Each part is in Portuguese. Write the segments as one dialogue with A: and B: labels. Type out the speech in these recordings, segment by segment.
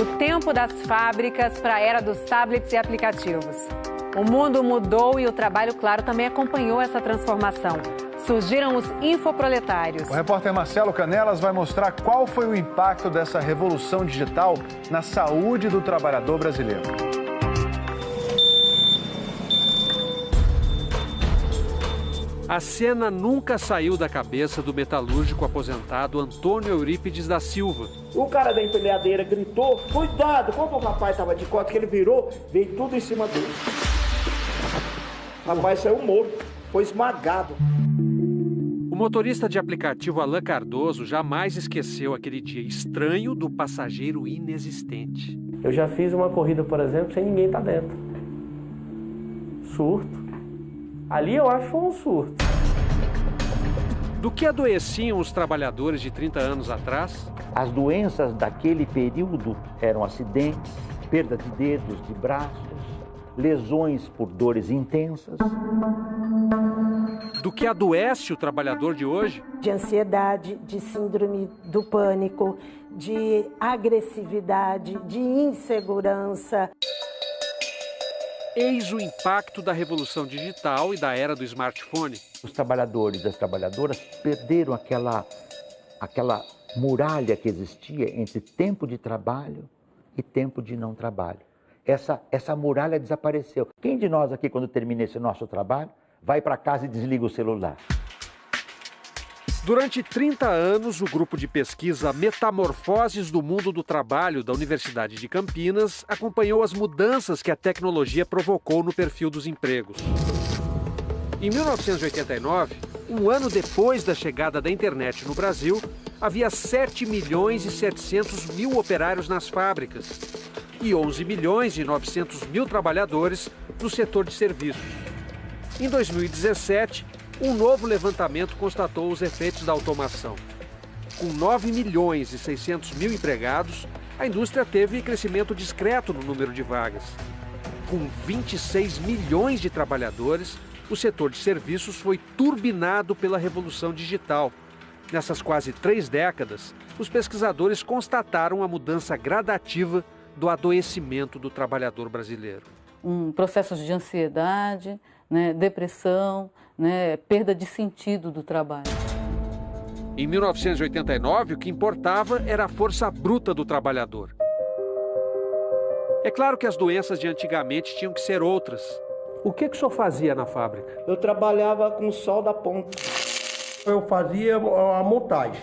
A: do tempo das fábricas para a era dos tablets e aplicativos. O mundo mudou e o trabalho, claro, também acompanhou essa transformação. Surgiram os infoproletários.
B: O repórter Marcelo Canelas vai mostrar qual foi o impacto dessa revolução digital na saúde do trabalhador brasileiro.
C: A cena nunca saiu da cabeça do metalúrgico aposentado Antônio Eurípides da Silva.
D: O cara da empilhadeira gritou, cuidado, quando o rapaz estava de costas, que ele virou, veio tudo em cima dele. O rapaz saiu morto, foi esmagado.
C: O motorista de aplicativo Alain Cardoso jamais esqueceu aquele dia estranho do passageiro inexistente.
E: Eu já fiz uma corrida, por exemplo, sem ninguém estar dentro. Surto. Ali eu acho que foi um surto.
C: Do que adoeciam os trabalhadores de 30 anos atrás?
F: As doenças daquele período eram acidentes, perda de dedos, de braços, lesões por dores intensas.
C: Do que adoece o trabalhador de hoje?
G: De ansiedade, de síndrome do pânico, de agressividade, de insegurança.
C: Eis o impacto da revolução digital e da era do smartphone.
F: Os trabalhadores e as trabalhadoras perderam aquela muralha que existia entre tempo de trabalho e tempo de não trabalho. Essa muralha desapareceu. Quem de nós aqui, quando termina esse nosso trabalho, vai para casa e desliga o celular?
C: Durante 30 anos, o grupo de pesquisa Metamorfoses do Mundo do Trabalho da Universidade de Campinas acompanhou as mudanças que a tecnologia provocou no perfil dos empregos. Em 1989, um ano depois da chegada da internet no Brasil, havia 7 milhões e 700 mil operários nas fábricas e 11 milhões e 900 mil trabalhadores no setor de serviços. Em 2017, um novo levantamento constatou os efeitos da automação. Com 9 milhões e 600 mil empregados, a indústria teve crescimento discreto no número de vagas. Com 26 milhões de trabalhadores, o setor de serviços foi turbinado pela revolução digital. Nessas quase 3 décadas, os pesquisadores constataram a mudança gradativa do adoecimento do trabalhador brasileiro.
H: Processos de ansiedade, depressão, perda de sentido do trabalho.
C: Em 1989, o que importava era a força bruta do trabalhador. É claro que as doenças de antigamente tinham que ser outras. O que o senhor fazia na fábrica?
D: Eu trabalhava com o sol da ponta.
I: Eu fazia a montagem.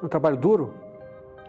C: Um trabalho duro?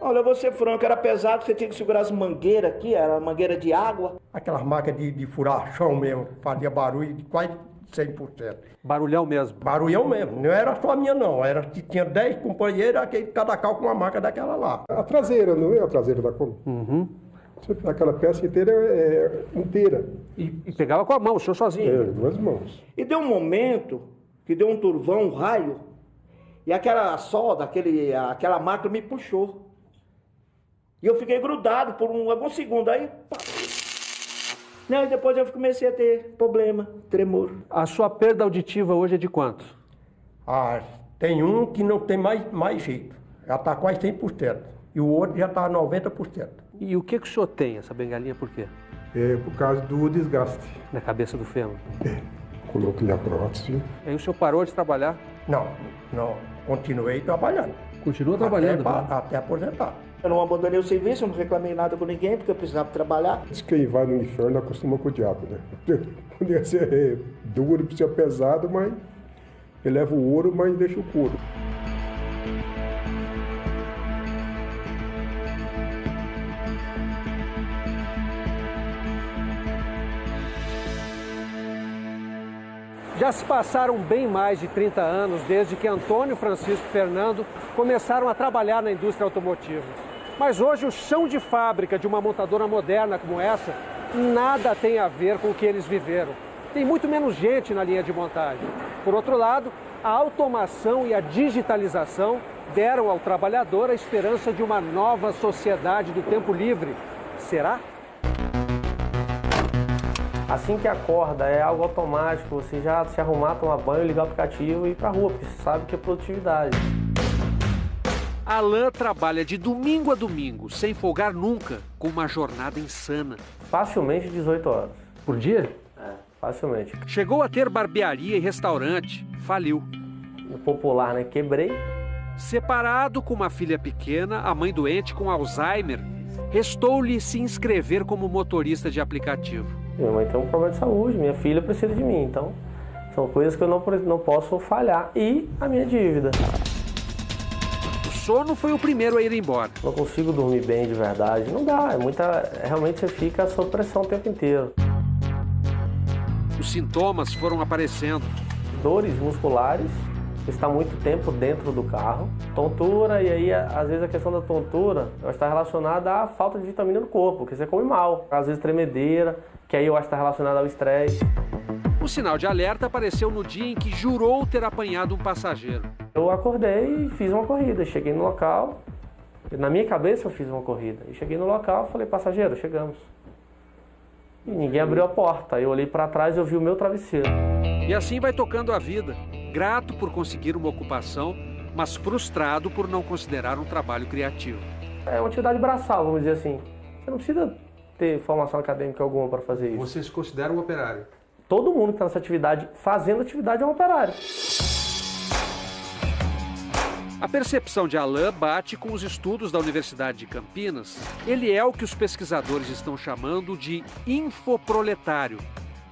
D: Olha, eu vou ser franco, era pesado, você tinha que segurar as mangueiras aqui, era mangueira de água.
I: Aquelas máquinas de furar chão mesmo, fazia barulho de quase 100%.
C: Barulhão mesmo?
I: Barulhão mesmo, não era só a minha não, tinha 10 companheiros, cada carro com uma máquina daquela lá.
J: A traseira, não é a traseira da Kombi?
C: Uhum.
J: Aquela peça inteira é inteira.
C: E pegava com a mão, o senhor sozinho?
J: 2 mãos.
D: E deu um momento que deu um turvão, um raio, e aquela solda, aquela máquina me puxou. E eu fiquei grudado por alguns segundos, aí... Pá. E depois eu comecei a ter problema, tremor.
C: A sua perda auditiva hoje é de quanto?
I: Tem um que não tem mais jeito, já está quase 100%. E o outro já está 90%.
C: E o que o senhor tem, essa bengalinha, por quê?
J: É por causa do desgaste.
C: Na cabeça do fêmur?
J: Coloquei a prótese.
C: Aí o senhor parou de trabalhar?
I: Não, continuei trabalhando.
C: Continua trabalhando?
I: Até aposentar.
D: Eu não abandonei o serviço, eu não reclamei nada com ninguém, porque eu precisava trabalhar.
J: Diz que quem vai no inferno acostuma com o diabo, né? Podia ser duro, podia ser pesado, mas ele leva o ouro, mas deixa o couro.
C: Já se passaram bem mais de 30 anos desde que Antônio, Francisco e Fernando começaram a trabalhar na indústria automotiva. Mas hoje o chão de fábrica de uma montadora moderna como essa nada tem a ver com o que eles viveram. Tem muito menos gente na linha de montagem. Por outro lado, a automação e a digitalização deram ao trabalhador a esperança de uma nova sociedade do tempo livre. Será?
E: Assim que acorda, é algo automático, você já se arrumar, tomar banho, ligar o aplicativo e ir para a rua, porque você sabe que é produtividade.
C: Alain trabalha de domingo a domingo, sem folgar nunca, com uma jornada insana.
E: Facilmente 18 horas.
C: Por dia?
E: Facilmente.
C: Chegou a ter barbearia e restaurante, faliu.
E: O popular, né? Quebrei.
C: Separado com uma filha pequena, a mãe doente com Alzheimer, restou-lhe se inscrever como motorista de aplicativo.
E: Minha mãe tem um problema de saúde, minha filha precisa de mim, então são coisas que eu não posso falhar. E a minha dívida.
C: O sono foi o primeiro a ir embora.
E: Não consigo dormir bem de verdade, não dá, realmente você fica sob pressão o tempo inteiro.
C: Os sintomas foram aparecendo.
E: Dores musculares, está muito tempo dentro do carro, tontura, e aí às vezes a questão da tontura está relacionada à falta de vitamina no corpo, porque você come mal, às vezes tremedeira, que aí eu acho que está relacionada ao estresse.
C: O sinal de alerta apareceu no dia em que jurou ter apanhado um passageiro.
E: Eu acordei e fiz uma corrida, cheguei no local, na minha cabeça eu fiz uma corrida, e cheguei no local e falei, passageiro, chegamos. E ninguém abriu a porta, eu olhei para trás e eu vi o meu travesseiro.
C: E assim vai tocando a vida, grato por conseguir uma ocupação, mas frustrado por não considerar um trabalho criativo.
E: É uma atividade braçal, vamos dizer assim. Você não precisa ter formação acadêmica alguma para fazer isso.
C: Você se considera um operário?
E: Todo mundo que está nessa atividade, fazendo atividade, é um operário.
C: A percepção de Alain bate com os estudos da Universidade de Campinas. Ele é o que os pesquisadores estão chamando de infoproletário.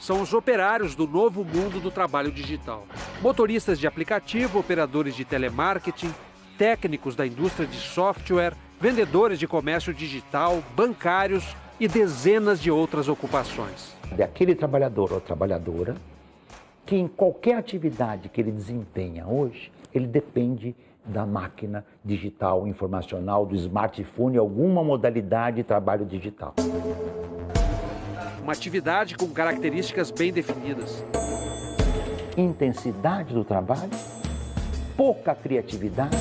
C: São os operários do novo mundo do trabalho digital. Motoristas de aplicativo, operadores de telemarketing, técnicos da indústria de software, vendedores de comércio digital, bancários e dezenas de outras ocupações.
F: Daquele trabalhador ou trabalhadora que em qualquer atividade que ele desempenha hoje, ele depende da máquina digital, informacional, do smartphone, alguma modalidade de trabalho digital.
C: Uma atividade com características bem definidas.
F: Intensidade do trabalho, pouca criatividade,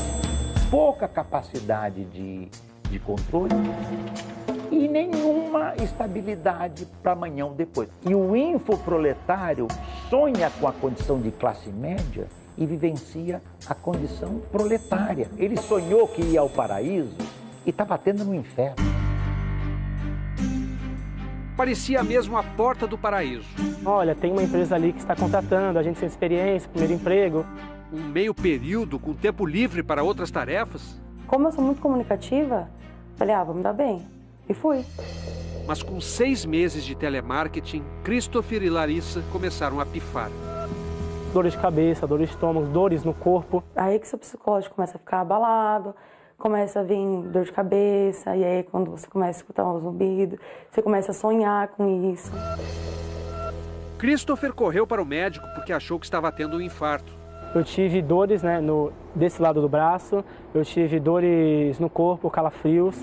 F: pouca capacidade de controle e nenhuma estabilidade para amanhã ou depois. E o infoproletário sonha com a condição de classe média e vivencia a condição proletária. Ele sonhou que ia ao paraíso e está batendo no inferno.
C: Parecia mesmo a porta do paraíso.
E: Olha, tem uma empresa ali que está contratando, a gente sem experiência, primeiro emprego.
C: Um meio período com tempo livre para outras tarefas.
K: Como eu sou muito comunicativa, falei, vamos dar bem. E fui.
C: Mas com 6 meses de telemarketing, Christopher e Larissa começaram a pifar.
E: Dores de cabeça, dores de estômago, dores no corpo.
K: Aí que seu psicológico começa a ficar abalado, começa a vir dor de cabeça, e aí quando você começa a escutar um zumbido, você começa a sonhar com isso.
C: Christopher correu para o médico porque achou que estava tendo um infarto.
E: Eu tive dores, desse lado do braço, eu tive dores no corpo, calafrios.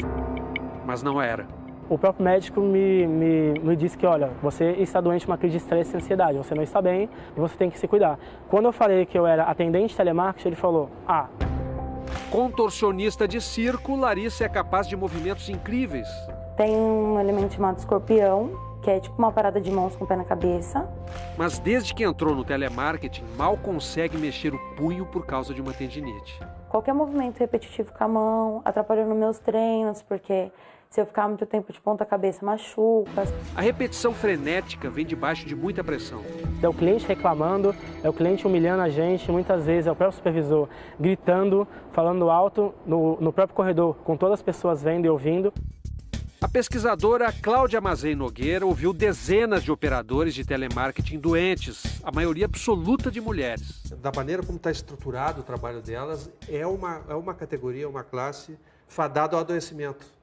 C: Mas não era.
E: O próprio médico me disse que, olha, você está doente de uma crise de estresse e ansiedade, você não está bem e você tem que se cuidar. Quando eu falei que eu era atendente de telemarketing, ele falou,
C: Contorcionista de circo, Larissa é capaz de movimentos incríveis.
K: Tem um elemento chamado escorpião, que é tipo uma parada de mãos com o pé na cabeça.
C: Mas desde que entrou no telemarketing, mal consegue mexer o punho por causa de uma tendinite.
K: Qualquer movimento repetitivo com a mão atrapalhou nos meus treinos, porque se eu ficar muito tempo de ponta cabeça, machuca.
C: A repetição frenética vem debaixo de muita pressão.
E: É o cliente reclamando, é o cliente humilhando a gente, muitas vezes é o próprio supervisor gritando, falando alto no próprio corredor, com todas as pessoas vendo e ouvindo.
C: A pesquisadora Cláudia Mazei Nogueira ouviu dezenas de operadores de telemarketing doentes, a maioria absoluta de mulheres.
L: Da maneira como está estruturado o trabalho delas, é uma categoria, uma classe fadada ao adoecimento.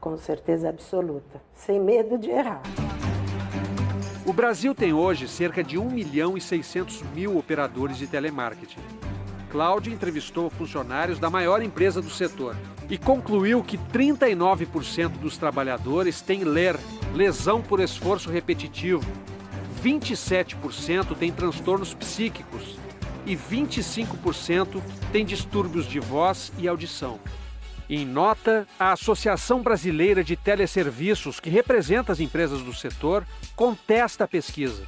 G: Com certeza absoluta, sem medo de errar.
C: O Brasil tem hoje cerca de 1.600.000 operadores de telemarketing. Cláudia entrevistou funcionários da maior empresa do setor e concluiu que 39% dos trabalhadores têm LER, lesão por esforço repetitivo, 27% têm transtornos psíquicos e 25% têm distúrbios de voz e audição. Em nota, a Associação Brasileira de Teleserviços, que representa as empresas do setor, contesta a pesquisa.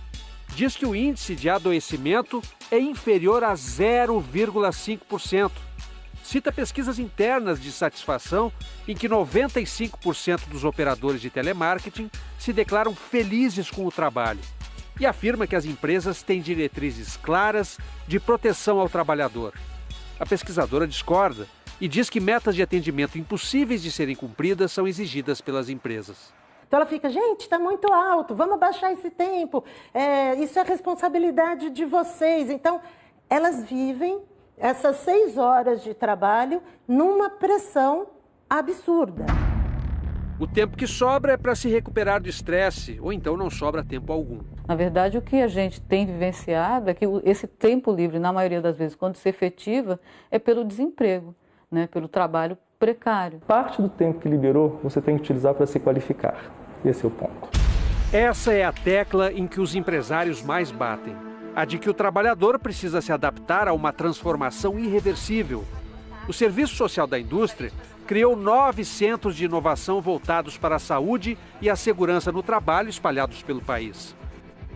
C: Diz que o índice de adoecimento é inferior a 0,5%. cita pesquisas internas de satisfação em que 95% dos operadores de telemarketing se declaram felizes com o trabalho e afirma que as empresas têm diretrizes claras de proteção ao trabalhador. A pesquisadora discorda e diz que metas de atendimento impossíveis de serem cumpridas são exigidas pelas empresas.
G: Então ela fica, gente, está muito alto, vamos abaixar esse tempo, isso é responsabilidade de vocês. Então, elas vivem essas 6 horas de trabalho numa pressão absurda.
C: O tempo que sobra é para se recuperar do estresse, ou então não sobra tempo algum.
H: Na verdade, o que a gente tem vivenciado é que esse tempo livre, na maioria das vezes, quando se efetiva, é pelo desemprego, né? Pelo trabalho precário.
M: Parte do tempo que liberou, você tem que utilizar para se qualificar. Esse é o ponto.
C: Essa é a tecla em que os empresários mais batem. A de que o trabalhador precisa se adaptar a uma transformação irreversível. O Serviço Social da Indústria criou 9 centros de inovação voltados para a saúde e a segurança no trabalho espalhados pelo país.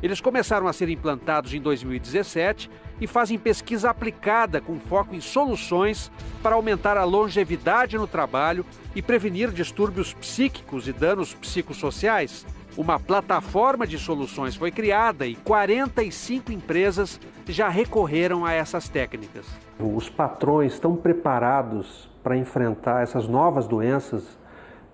C: Eles começaram a ser implantados em 2017 e fazem pesquisa aplicada com foco em soluções para aumentar a longevidade no trabalho e prevenir distúrbios psíquicos e danos psicossociais. Uma plataforma de soluções foi criada e 45 empresas já recorreram a essas técnicas.
L: Os patrões estão preparados para enfrentar essas novas doenças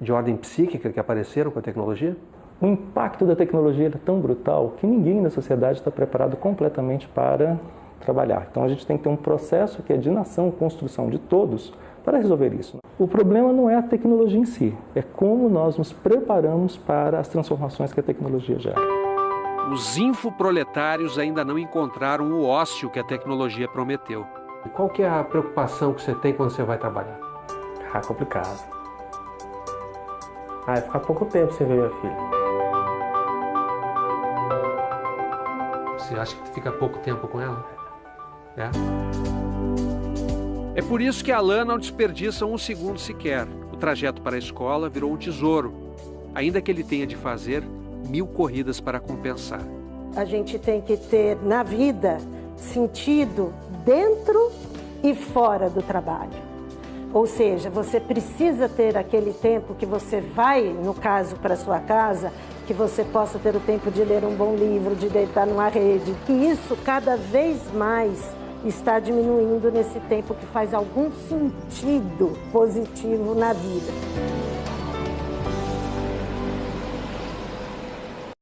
L: de ordem psíquica que apareceram com a tecnologia?
M: O impacto da tecnologia é tão brutal que ninguém na sociedade está preparado completamente para trabalhar. Então a gente tem que ter um processo que é de nação, construção de todos, para resolver isso. O problema não é a tecnologia em si, é como nós nos preparamos para as transformações que a tecnologia gera.
C: Os infoproletários ainda não encontraram o ócio que a tecnologia prometeu.
L: Qual que é a preocupação que você tem quando você vai trabalhar?
E: Complicado. É ficar pouco tempo sem ver minha filha.
L: Você acha que fica pouco tempo com ela?
C: É por isso que a Alain não desperdiça um segundo sequer. O trajeto para a escola virou um tesouro, ainda que ele tenha de fazer 1000 corridas para compensar.
G: A gente tem que ter na vida sentido dentro e fora do trabalho. Ou seja, você precisa ter aquele tempo que você vai, no caso, para sua casa, que você possa ter o tempo de ler um bom livro, de deitar numa rede. E isso cada vez mais está diminuindo nesse tempo que faz algum sentido positivo na vida.